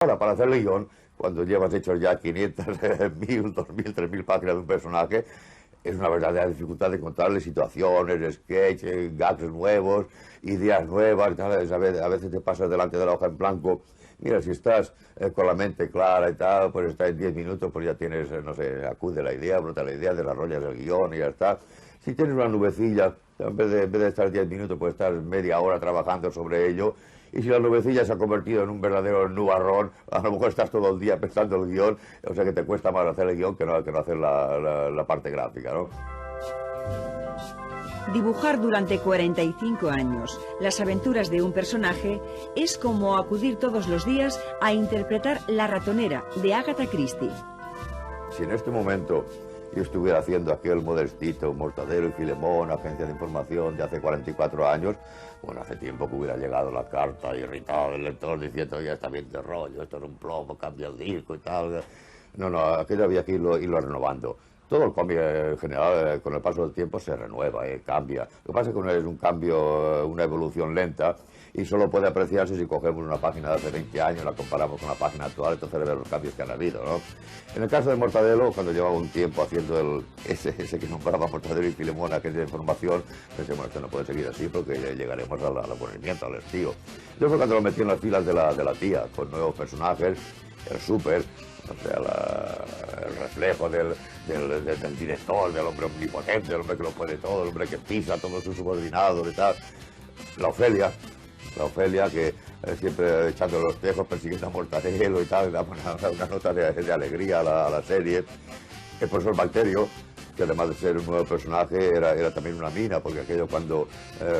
Ahora, para hacer el guión, cuando llevas hechos ya 500, 1000, 2000, 3000 páginas de un personaje, es una verdadera dificultad de encontrarle situaciones, sketches, gags nuevos, ideas nuevas, ¿sabes? A veces te pasas delante de la hoja en blanco. Mira, si estás con la mente clara y tal, pues está en 10 minutos, pues ya tienes, no sé, acude la idea, brota la idea, desarrollas el guión y ya está. Si tienes una nubecilla, en vez de estar 10 minutos, pues estar media hora trabajando sobre ello. Y si la nubecilla se ha convertido en un verdadero nubarrón, a lo mejor estás todo el día pensando el guión, o sea que te cuesta más hacer el guión que no hacer la parte gráfica, ¿no? Dibujar durante 45 años las aventuras de un personaje es como acudir todos los días a interpretar La ratonera de Agatha Christie. Si en este momento yo estuviera haciendo aquel Modestito, Mortadelo y Filemón, agencia de información de hace 44 años, bueno, hace tiempo que hubiera llegado la carta irritado del lector diciendo ya está bien de rollo, esto es un plomo, cambia el disco y tal. No, aquello había que irlo renovando. Todo el cómic en general, con el paso del tiempo, se renueva, cambia. Lo que pasa es que es un cambio, una evolución lenta, y solo puede apreciarse si cogemos una página de hace 20 años, la comparamos con la página actual, entonces vemos los cambios que han habido, ¿no? En el caso de Mortadelo, cuando llevaba un tiempo haciendo ese que nombraba Mortadelo y Filemón, aquella información, pensé, bueno, esto no puede seguir así porque llegaremos al aburrimiento, al estío. Yo fue cuando lo metí en las filas de la tía, con nuevos personajes, el súper, o sea, el reflejo del director, del hombre omnipotente, del hombre que lo puede todo, el hombre que pisa a todos sus subordinados y tal. La Ofelia que siempre echando los tejos, persiguiendo a Mortadelo y tal, daba una nota de alegría a la serie. El profesor Bacterio, que además de ser un nuevo personaje, era también una mina, porque aquello cuando,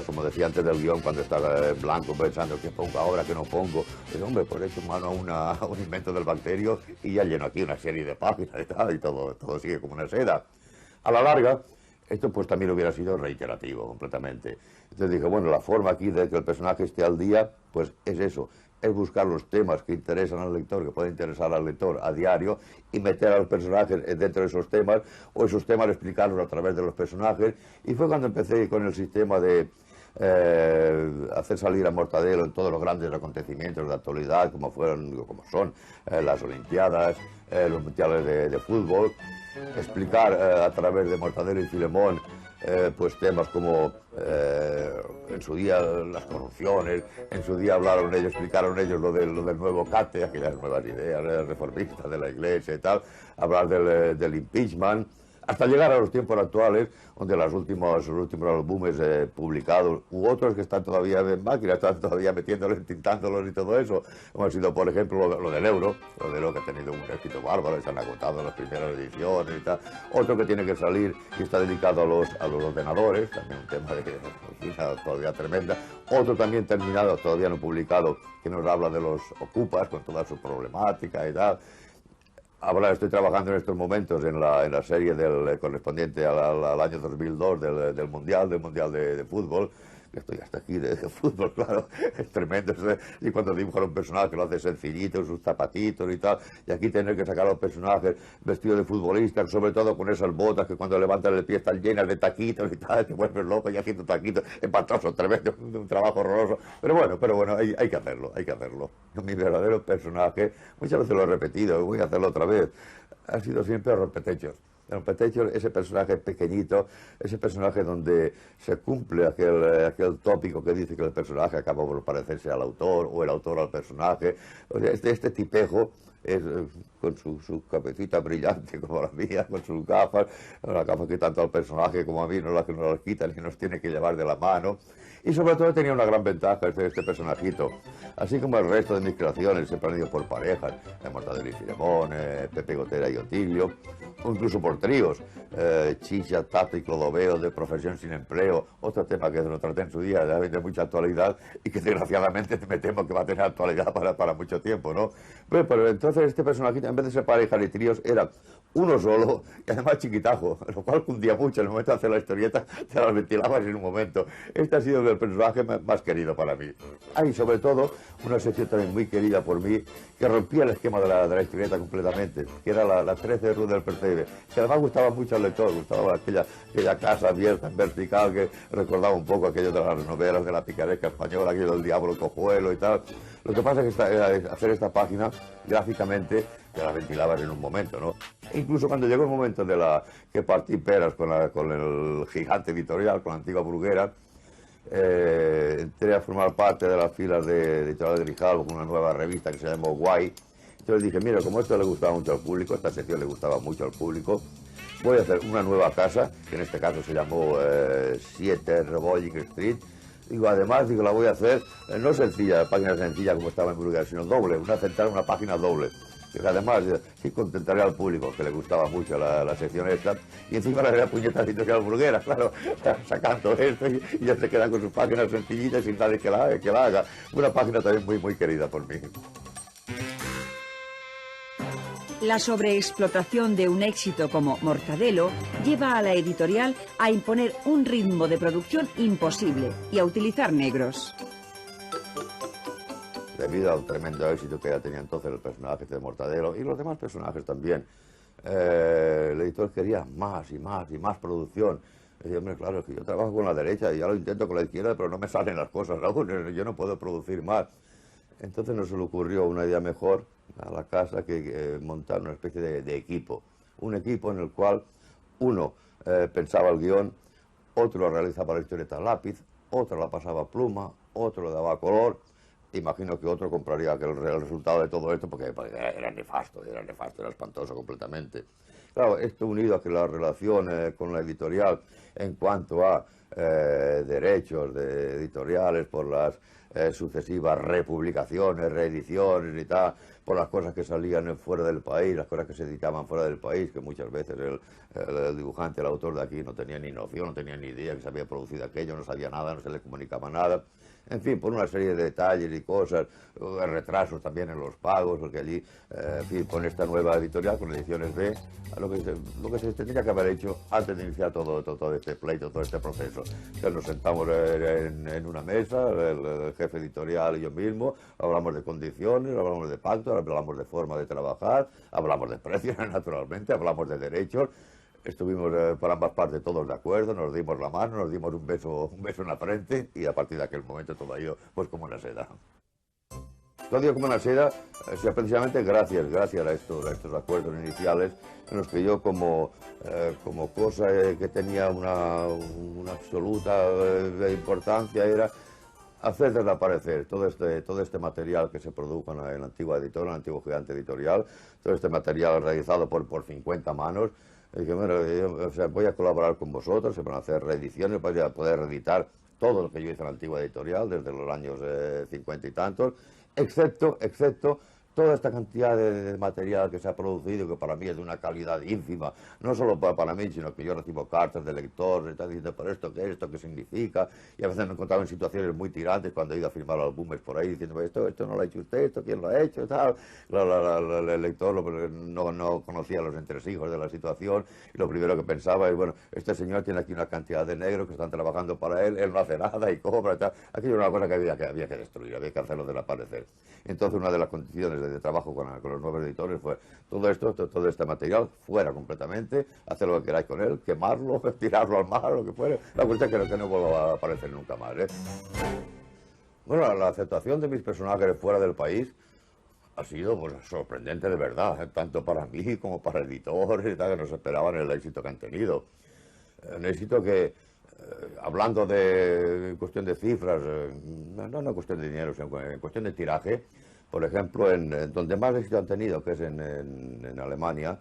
como decía antes del guión, cuando estaba en blanco pensando qué pongo ahora, qué no pongo, pues hombre, pues he hecho mano a un invento del Bacterio y ya lleno aquí una serie de páginas y tal, y todo sigue como una seda. A la larga, esto pues también hubiera sido reiterativo completamente. Entonces dije, bueno, la forma aquí de que el personaje esté al día, pues es eso, es buscar los temas que interesan al lector, que pueden interesar al lector a diario, y meter a los personajes dentro de esos temas, o esos temas explicarlos a través de los personajes. Y fue cuando empecé con el sistema de hacer salir a Mortadelo en todos los grandes acontecimientos de actualidad, como son las Olimpiadas, los mundiales de fútbol, explicar a través de Mortadelo y Filemón pues temas como en su día las corrupciones, en su día hablaron ellos, explicaron ellos lo del nuevo CATE, aquellas nuevas ideas reformistas de la Iglesia y tal, hablar del impeachment, hasta llegar a los tiempos actuales, donde los últimos álbumes publicados, u otros que están todavía en máquina, están todavía metiéndolos, tintándolos y todo eso, como ha sido, por ejemplo, lo del euro, que ha tenido un éxito bárbaro, y se han agotado las primeras ediciones y tal. Otro que tiene que salir y está dedicado a los ordenadores, también un tema de actualidad tremenda. Otro también terminado, todavía no publicado, que nos habla de los ocupas, con toda su problemática y tal. Ahora estoy trabajando en estos momentos en la serie correspondiente al año 2002 del Mundial de Fútbol. Estoy hasta aquí de fútbol, claro, es tremendo. Y cuando dibujan un personaje lo hace sencillito, sus zapatitos y tal. Y aquí tener que sacar a los personajes vestidos de futbolistas, sobre todo con esas botas que cuando levantan el pie están llenas de taquitos y tal, te vuelves loco y haciendo taquitos, espantoso, tremendo, un trabajo horroroso. Pero bueno, hay que hacerlo, hay que hacerlo. Mi verdadero personaje, muchas veces lo he repetido, voy a hacerlo otra vez, ha sido siempre Rompetechos. Rompetechos, ese personaje pequeñito, ese personaje donde se cumple aquel tópico que dice que el personaje acaba por parecerse al autor o el autor al personaje. O sea, este tipejo es, con su cabecita brillante como la mía, con sus gafas, las gafas que tanto al personaje como a mí no las quitan y nos tiene que llevar de la mano. Y sobre todo tenía una gran ventaja este personajito, así como el resto de mis creaciones, siempre han ido por parejas, Mortadelo y Filemón, Pepe Gotera y Otilio, o incluso por tríos, Chicha, Tato y Clodoveo, de Profesión sin Empleo, otro tema que lo traté en su día, de mucha actualidad y que desgraciadamente me temo que va a tener actualidad para mucho tiempo, ¿no? Pero entonces este personajito, en vez de ser parejas y tríos, era uno solo y además chiquitajo, lo cual cundía mucho. En el momento de hacer la historieta te las ventilabas en un momento. Este ha sido el personaje más querido para mí. Hay sobre todo una sección también muy querida por mí que rompía el esquema de la historieta completamente, que era la 13 de Rue del Percebe, que además gustaba mucho al lector, gustaba aquella casa abierta en vertical que recordaba un poco aquello de las novelas de la picaresca española, aquello del diablo cojuelo y tal. Lo que pasa es que hacer esta página gráficamente te la ventilabas en un momento, ¿no? E incluso cuando llegó el momento que partí peras con el gigante editorial, con la antigua Bruguera, entré a formar parte de las filas de Editorial de Grijalbo con una nueva revista que se llamó Guay. Entonces dije, mira, como esto le gustaba mucho al público, esta sección le gustaba mucho al público, voy a hacer una nueva casa, que en este caso se llamó 7 Rebolling Street. Digo, además, la voy a hacer no sencilla, página sencilla como estaba en Bruguera, sino doble, una página doble. Que además sí contentaré al público, que le gustaba mucho la sección esta, y encima le haría puñetas editorial Bruguera, claro, sacando esto y ya se quedan con sus páginas sencillitas sin nadie que la haga. Una página también muy querida por mí. La sobreexplotación de un éxito como Mortadelo lleva a la editorial a imponer un ritmo de producción imposible y a utilizar negros. Debido al tremendo éxito que ya tenía entonces el personaje de Mortadelo y los demás personajes también, el editor quería más y más producción. Y dije, hombre, claro, es que yo trabajo con la derecha y ya lo intento con la izquierda, pero no me salen las cosas aún, yo no puedo producir más. Entonces nos se le ocurrió una idea mejor a la casa que montar una especie de equipo. Un equipo en el cual uno pensaba el guión, otro lo realizaba la historieta a lápiz, otro la pasaba a pluma, otro le daba color. Imagino que otro compraría el resultado de todo esto porque era nefasto, era espantoso completamente. Claro, esto unido a que la relación con la editorial en cuanto a derechos de editoriales por las sucesivas republicaciones, reediciones y tal, por las cosas que salían fuera del país, las cosas que se editaban fuera del país, que muchas veces el dibujante, el autor de aquí no tenía ni noción, no tenía ni idea que se había producido aquello, no sabía nada, no se le comunicaba nada. En fin, por una serie de detalles y cosas, retrasos también en los pagos, porque allí, en fin, con esta nueva editorial, con Ediciones B, lo que se tendría que haber hecho antes de iniciar todo este pleito, todo este proceso. Entonces nos sentamos en una mesa, el jefe editorial y yo mismo, hablamos de condiciones, hablamos de pactos, hablamos de forma de trabajar, hablamos de precios, naturalmente, hablamos de derechos. Estuvimos por ambas partes todos de acuerdo, nos dimos la mano, nos dimos un beso en la frente y a partir de aquel momento todo ha ido pues como una seda. Todo ha ido como una seda, precisamente gracias a estos acuerdos iniciales en los que yo como cosa que tenía una absoluta importancia era hacer desaparecer todo este material que se produjo en la antigua editorial, en el antiguo gigante editorial, todo este material realizado por 50 manos. Y dije, bueno, voy a colaborar con vosotros, se van a hacer reediciones para poder reeditar todo lo que yo hice en la antigua editorial desde los años 50 y tantos, excepto toda esta cantidad de material que se ha producido, que para mí es de una calidad ínfima, no solo para mí, sino que yo recibo cartas de lectores, están diciendo, ¿pero esto qué significa? Y a veces me he encontrado en situaciones muy tirantes cuando he ido a firmar álbumes por ahí, diciendo, esto no lo ha hecho usted, esto quién lo ha hecho, tal. El lector no conocía los entresijos de la situación, y lo primero que pensaba es, bueno, este señor tiene aquí una cantidad de negros que están trabajando para él no hace nada y cobra y tal. Aquello era una cosa que había que destruir, había que hacerlo desaparecer. Entonces una de las condiciones de trabajo con los nuevos editores fue todo este material fuera completamente, hacer lo que queráis con él, quemarlo, tirarlo al mar, lo que fuera. La cuestión es que no vuelva a aparecer nunca más. Bueno, la aceptación de mis personajes fuera del país ha sido pues, sorprendente de verdad, tanto para mí como para editores y tal, que no se esperaban el éxito que han tenido. Un éxito que, hablando de cuestión de cifras, no cuestión de dinero, sino en cuestión de tiraje, por ejemplo, en donde más éxito han tenido, que es en Alemania,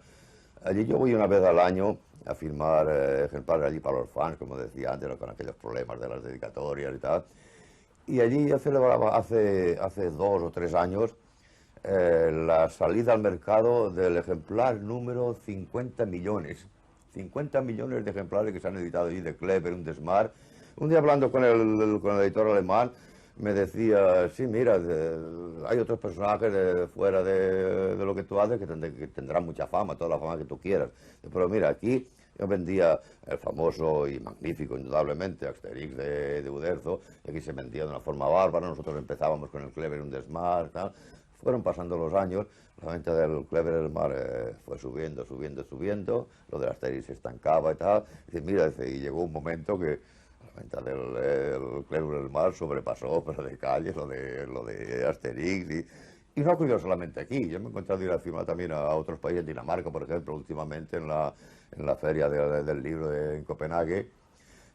allí yo voy una vez al año a firmar ejemplares allí para los fans, como decía antes, con aquellos problemas de las dedicatorias y tal. Y allí ya celebraba hace 2 o 3 años la salida al mercado del ejemplar número 50 millones. 50 millones de ejemplares que se han editado allí de Kleber, un Desmar. Un día hablando con el editor alemán, me decía, sí, mira, hay otros personajes fuera de lo que tú haces que tendrán mucha fama, toda la fama que tú quieras. Pero mira, aquí yo vendía el famoso y magnífico, indudablemente, Asterix de Uderzo, y aquí se vendía de una forma bárbara. Nosotros empezábamos con el Kleber, un Desmar, tal. Fueron pasando los años, la venta del Kleber del Mar fue subiendo, lo del Asterix se estancaba y tal. Y mira, y llegó un momento que La venta del Cléo del Mar sobrepasó, pero de calle, lo de Asterix. Y no ha ocurrido solamente aquí. Yo me he encontrado ir a firmar también a otros países, Dinamarca, por ejemplo, últimamente en la feria del libro en Copenhague.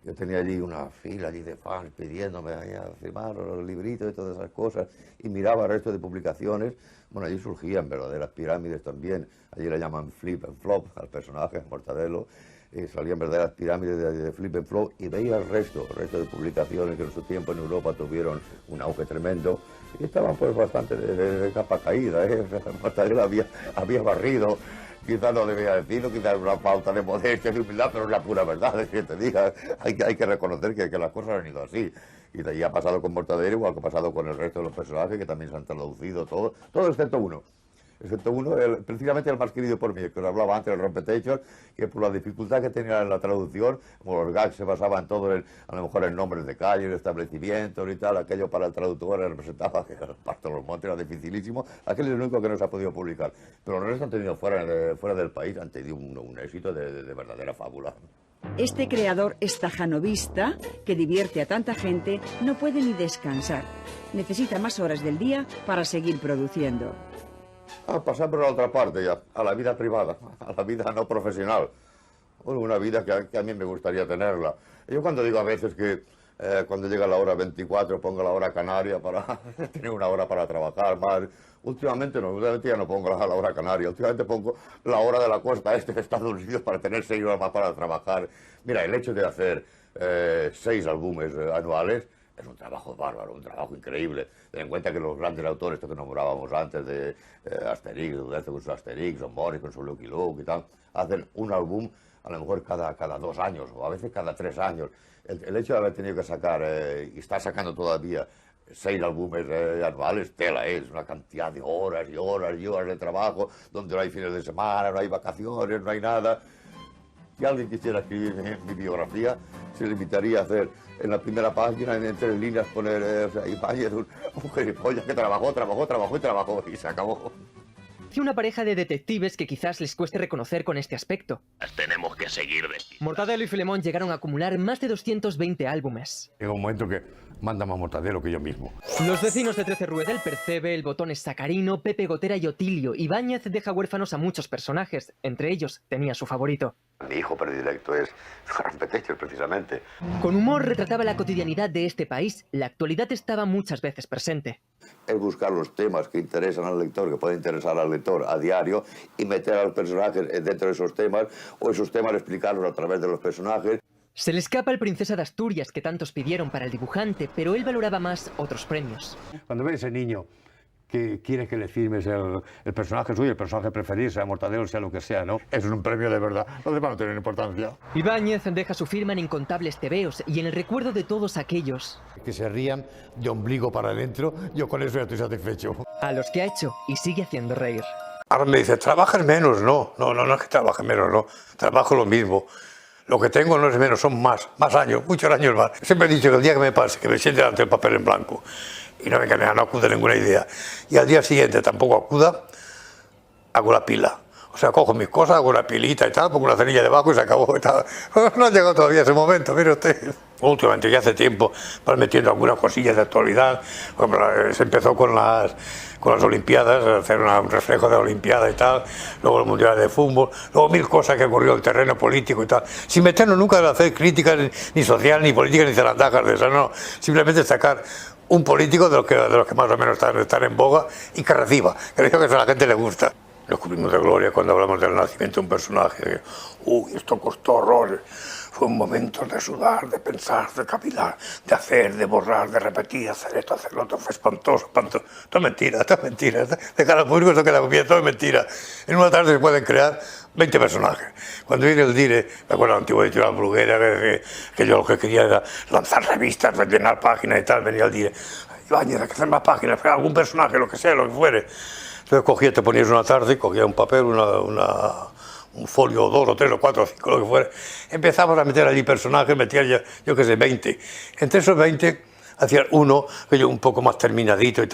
Yo tenía allí una fila allí de fans pidiéndome a firmar los libritos y todas esas cosas, y miraba el resto de publicaciones. Bueno, allí surgían verdaderas pirámides también. Allí le llaman flip and flop al personaje, Mortadelo, y salían verdaderas pirámides de flip and flop, y veía el resto de publicaciones que en su tiempo en Europa tuvieron un auge tremendo, y estaban pues bastante de capa caída, ¿eh? O sea, Mortadelo había barrido. Quizás no debía decirlo, quizás una falta de modestia, de humildad, pero es la pura verdad, es que te diga, hay que reconocer que las cosas han ido así. Y de ahí ha pasado con Mortadelo, igual que ha pasado con el resto de los personajes, que también se han traducido, todo excepto uno. Precisamente el más querido por mí, que os hablaba antes, el Rompetechos, que por la dificultad que tenía en la traducción, como los gags se basaban todo a lo mejor en nombres de calles, de establecimientos y tal, aquello para el traductor representaba que el Parto de los Montes era dificilísimo, aquel es el único que no se ha podido publicar. Pero los restos han tenido fuera del país, han tenido un éxito de verdadera fábula. Este creador estajanovista, que divierte a tanta gente, no puede ni descansar. Necesita más horas del día para seguir produciendo. Pasar por la otra parte ya, a la vida privada, a la vida no profesional. Una vida que a mí me gustaría tenerla. Yo cuando digo a veces que cuando llega la hora 24 pongo la hora canaria para tener una hora para trabajar más. Últimamente ya no pongo la hora canaria, últimamente pongo la hora de la costa este de Estados Unidos para tener 6 horas más para trabajar. Mira, el hecho de hacer 6 álbumes anuales es un trabajo bárbaro, un trabajo increíble. Ten en cuenta que los grandes autores, estos que nombrábamos antes, de Asterix, con su Asterix, o Morris con su Lucky Luke y tal, hacen un álbum a lo mejor cada 2 años, o a veces cada 3 años. El hecho de haber tenido que sacar, y estar sacando todavía, 6 álbumes anuales, tela es una cantidad de horas y horas y horas de trabajo, donde no hay fines de semana, no hay vacaciones, no hay nada. Si alguien quisiera escribir mi biografía, se limitaría a hacer en la primera página, en 3 líneas, poner Ibáñez, un gilipollas que trabajó y se acabó. Una pareja de detectives que quizás les cueste reconocer con este aspecto. Tenemos que seguir de... Mortadelo y Filemón llegaron a acumular más de 220 álbumes. Llega un momento que manda más Mortadelo que yo mismo. Los vecinos de 13 Ruedel, Percebe, El Botón es Sacarino, Pepe Gotera y Otilio. Ibáñez deja huérfanos a muchos personajes. Entre ellos tenía su favorito. Mi hijo predilecto es Rompetechos, precisamente. Con humor retrataba la cotidianidad de este país. La actualidad estaba muchas veces presente. Es buscar los temas que interesan al lector, que pueden interesar al lector a diario, y meter a los personajes dentro de esos temas, o esos temas explicarlos a través de los personajes. Se le escapa el Princesa de Asturias que tantos pidieron para el dibujante, pero él valoraba más otros premios. Cuando ve ese niño que quiere que le firmes el personaje suyo, el personaje preferido, sea Mortadelo, sea lo que sea, ¿no? Es un premio de verdad, los demás no tienen importancia. Ibáñez deja su firma en incontables tebeos y en el recuerdo de todos aquellos Que se rían de ombligo para adentro, yo con eso ya estoy satisfecho. a los que ha hecho y sigue haciendo reír. Ahora me dice, ¿trabajas menos? No es que trabaje menos, no. Trabajo lo mismo. Lo que tengo no es menos, son más años, muchos años más. Siempre he dicho que el día que me pase, que me siente delante del papel en blanco y no acude ninguna idea, y al día siguiente tampoco acuda, hago la pila. O sea, cojo mis cosas, hago una pilita y tal, pongo una cerilla debajo y se acabó y tal. No ha llegado todavía ese momento, mire usted. Últimamente, ya hace tiempo, van metiendo algunas cosillas de actualidad. Se empezó con las Olimpiadas, hacer un reflejo de la Olimpiada y tal, luego los Mundiales de Fútbol, luego 1000 cosas que ocurrió en el terreno político y tal, sin meternos nunca en hacer críticas ni social, ni políticas, ni zarandajas de eso, no. Simplemente sacar un político de los que más o menos están en boga y que reciba, que creo que eso a la gente le gusta. Nos cubrimos de gloria cuando hablamos del nacimiento de un personaje. Esto costó horrores. Fue un momento de sudar, de pensar, de cavilar, de hacer, de borrar, de repetir, hacer esto, hacer lo otro. Fue espantoso, espantoso. Todo es mentira. De cara al público esto queda bien, todo es mentira. En una tarde se pueden crear 20 personajes. Cuando viene el Dire, me acuerdo del antiguo editorial Bruguera, que yo lo que quería era lanzar revistas, rellenar páginas y tal, venía el Dire. Ibáñez, hay que hacer más páginas, algún personaje, lo que sea, lo que fuere. Entonces te ponías una tarde, cogía un papel, un folio, 2 o 3 o 4 o 5, lo que fuera. Empezamos a meter allí personajes, metía ya, yo qué sé, 20. Entre esos 20 hacía uno, que yo un poco más terminadito y tal.